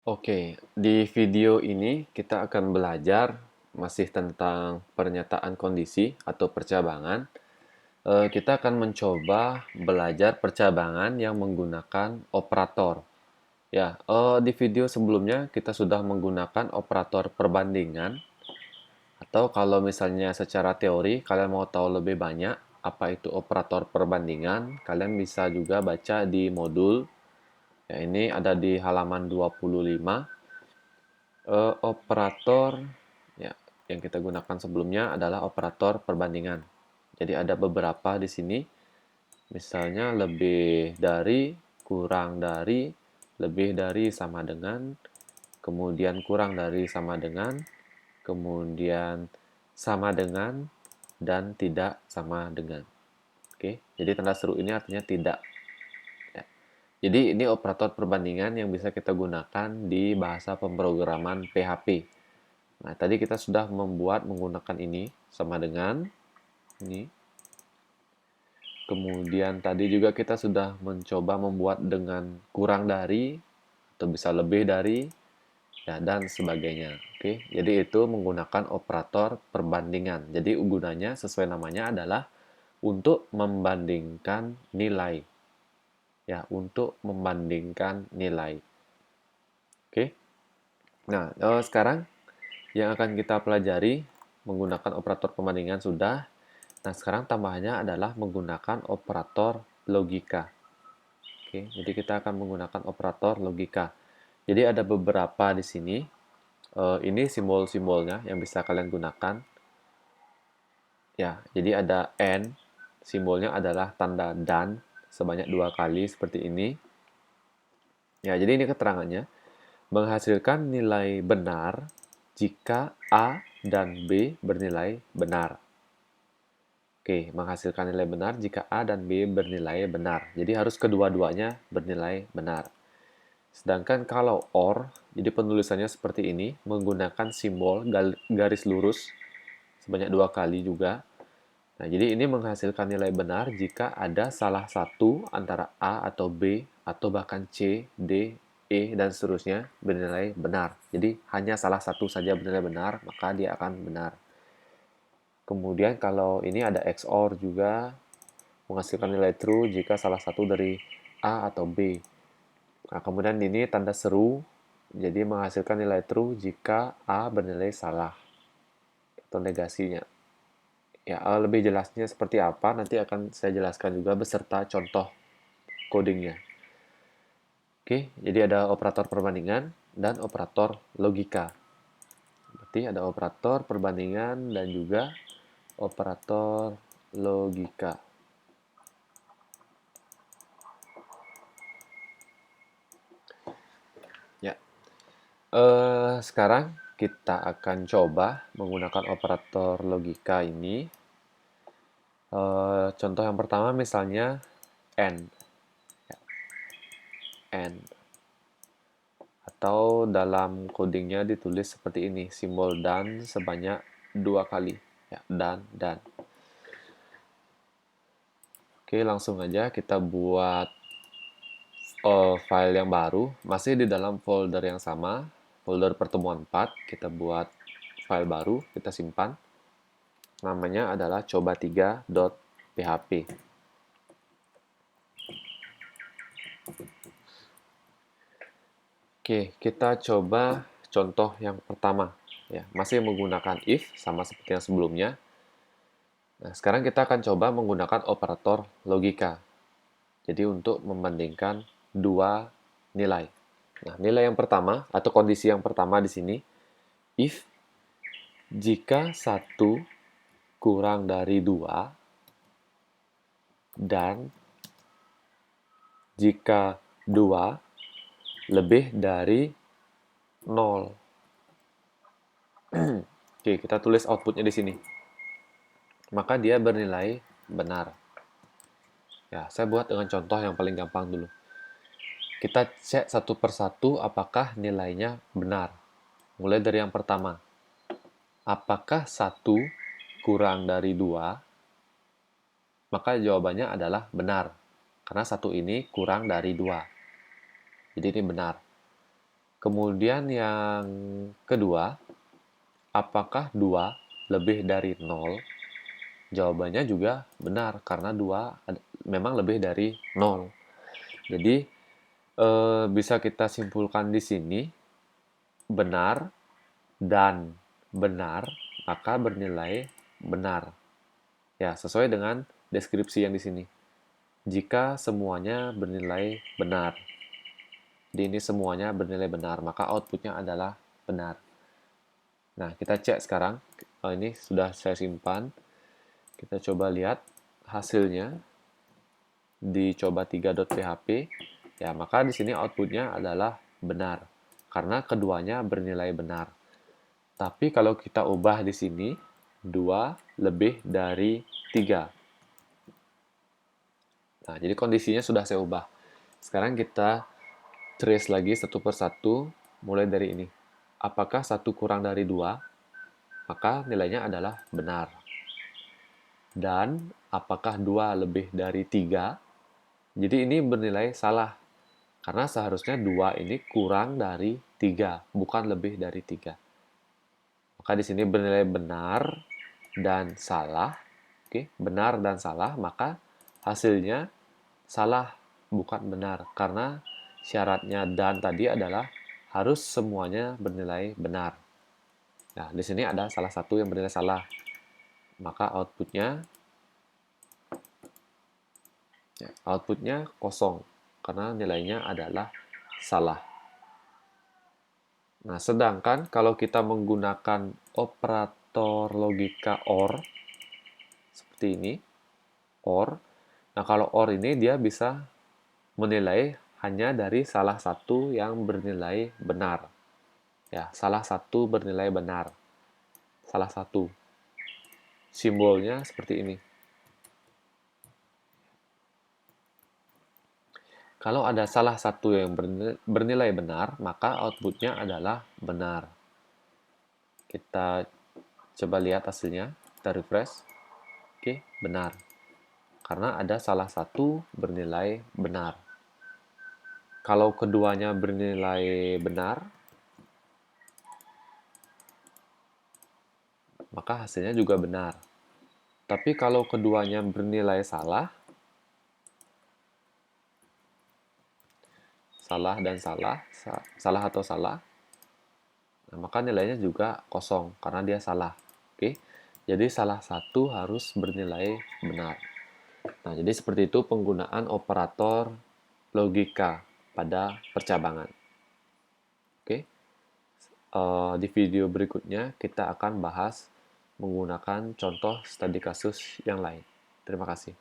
Oke, di video ini kita akan belajar masih tentang pernyataan kondisi atau percabangan. Kita akan mencoba belajar percabangan yang menggunakan operator. Ya, di video sebelumnya kita sudah menggunakan operator perbandingan. Atau kalau misalnya secara teori kalian mau tahu lebih banyak apa itu operator perbandingan, kalian bisa juga baca di modul. Ya, ini ada di halaman 25. Operator ya, yang kita gunakan sebelumnya adalah operator perbandingan. Jadi ada beberapa di sini, misalnya lebih dari, kurang dari, lebih dari sama dengan, kemudian kurang dari sama dengan, kemudian sama dengan, dan tidak sama dengan. Oke, jadi tanda seru ini artinya tidak. Ya. Jadi ini operator perbandingan yang bisa kita gunakan di bahasa pemrograman PHP. Nah, tadi kita sudah membuat menggunakan ini sama dengan ini. Kemudian tadi juga kita sudah mencoba membuat dengan kurang dari atau bisa lebih dari ya, dan sebagainya. Oke, jadi itu menggunakan operator perbandingan. Jadi gunanya sesuai namanya adalah untuk membandingkan nilai. Ya, untuk membandingkan nilai. Oke. Nah, sekarang yang akan kita pelajari menggunakan operator perbandingan sudah. Nah, sekarang tambahannya adalah menggunakan operator logika. Oke, jadi kita akan menggunakan operator logika. Jadi ada beberapa di sini. Ini simbol-simbolnya yang bisa kalian gunakan. Ya, jadi ada and, simbolnya adalah tanda dan sebanyak 2 kali seperti ini. Ya, jadi ini keterangannya. Menghasilkan nilai benar jika A dan B bernilai benar. Oke, menghasilkan nilai benar jika A dan B bernilai benar. Jadi harus kedua-duanya bernilai benar. Sedangkan kalau OR, jadi penulisannya seperti ini, menggunakan simbol garis lurus sebanyak 2 kali juga. Nah, jadi ini menghasilkan nilai benar jika ada salah satu antara A atau B, atau bahkan C, D, E, dan seterusnya bernilai benar. Jadi hanya salah satu saja bernilai benar, maka dia akan benar. Kemudian kalau ini ada XOR juga, menghasilkan nilai true jika salah satu dari A atau B. Nah, kemudian ini tanda seru, jadi menghasilkan nilai true jika A bernilai salah atau negasinya. Ya, lebih jelasnya seperti apa nanti akan saya jelaskan juga beserta contoh codingnya. Oke, jadi ada operator perbandingan dan operator logika. Berarti ada operator perbandingan dan juga operator logika. Ya, sekarang kita akan coba menggunakan operator logika ini. Contoh yang pertama misalnya AND. Ya, AND. Atau dalam codingnya ditulis seperti ini, simbol dan sebanyak 2 kali. Ya, dan. Oke, langsung aja kita buat file yang baru. Masih di dalam folder yang sama, folder pertemuan 4. Kita buat file baru, kita simpan. Namanya adalah coba3.php. Oke, kita coba contoh yang pertama. Ya, masih menggunakan if, sama seperti yang sebelumnya. Nah, sekarang kita akan coba menggunakan operator logika. Jadi untuk membandingkan dua nilai. Nah, nilai yang pertama atau kondisi yang pertama di sini, if jika 1 kurang dari 2 dan jika 2 lebih dari 0. Oke, kita tulis outputnya di sini. Maka dia bernilai benar. Ya, saya buat dengan contoh yang paling gampang dulu. Kita cek satu persatu apakah nilainya benar. Mulai dari yang pertama. Apakah 1 kurang dari 2? Maka jawabannya adalah benar. Karena 1 ini kurang dari 2. Jadi ini benar. Kemudian yang kedua, apakah 2 lebih dari 0? Jawabannya juga benar, karena 2 memang lebih dari 0. Jadi, bisa kita simpulkan di sini, benar dan benar, maka bernilai benar. Ya, sesuai dengan deskripsi yang di sini. Jika semuanya bernilai benar. Jadi ini semuanya bernilai benar, maka outputnya adalah benar. Nah, kita cek sekarang. Ini sudah saya simpan. Kita coba lihat hasilnya di coba3.php. Ya, maka di sini outputnya adalah benar. Karena keduanya bernilai benar. Tapi kalau kita ubah di sini, 2 lebih dari 3. Nah, jadi kondisinya sudah saya ubah. Sekarang kita trace lagi satu persatu, mulai dari ini. Apakah 1 kurang dari 2? Maka nilainya adalah benar. Dan apakah 2 lebih dari 3? Jadi ini bernilai salah. Karena seharusnya 2 ini kurang dari 3, bukan lebih dari 3. Maka di sini bernilai benar dan salah. Oke, benar dan salah, maka hasilnya salah, bukan benar. Karena syaratnya dan tadi adalah harus semuanya bernilai benar. Nah, di sini ada salah satu yang bernilai salah. Maka outputnya kosong karena nilainya adalah salah. Nah, sedangkan kalau kita menggunakan operator logika OR seperti ini, OR. Nah, kalau OR ini dia bisa menilai hanya dari salah satu yang bernilai benar. Ya, salah satu bernilai benar. Salah satu. Simbolnya seperti ini. Kalau ada salah satu yang bernilai benar, maka outputnya adalah benar. Kita coba lihat hasilnya. Kita refresh. Oke, benar. Karena ada salah satu bernilai benar. Kalau keduanya bernilai benar, maka hasilnya juga benar. Tapi kalau keduanya bernilai salah, salah dan salah, salah atau salah, nah, maka nilainya juga kosong karena dia salah. Oke, jadi salah satu harus bernilai benar. Nah, jadi seperti itu penggunaan operator logika pada percabangan. Oke, di video berikutnya kita akan bahas menggunakan contoh studi kasus yang lain. Terima kasih.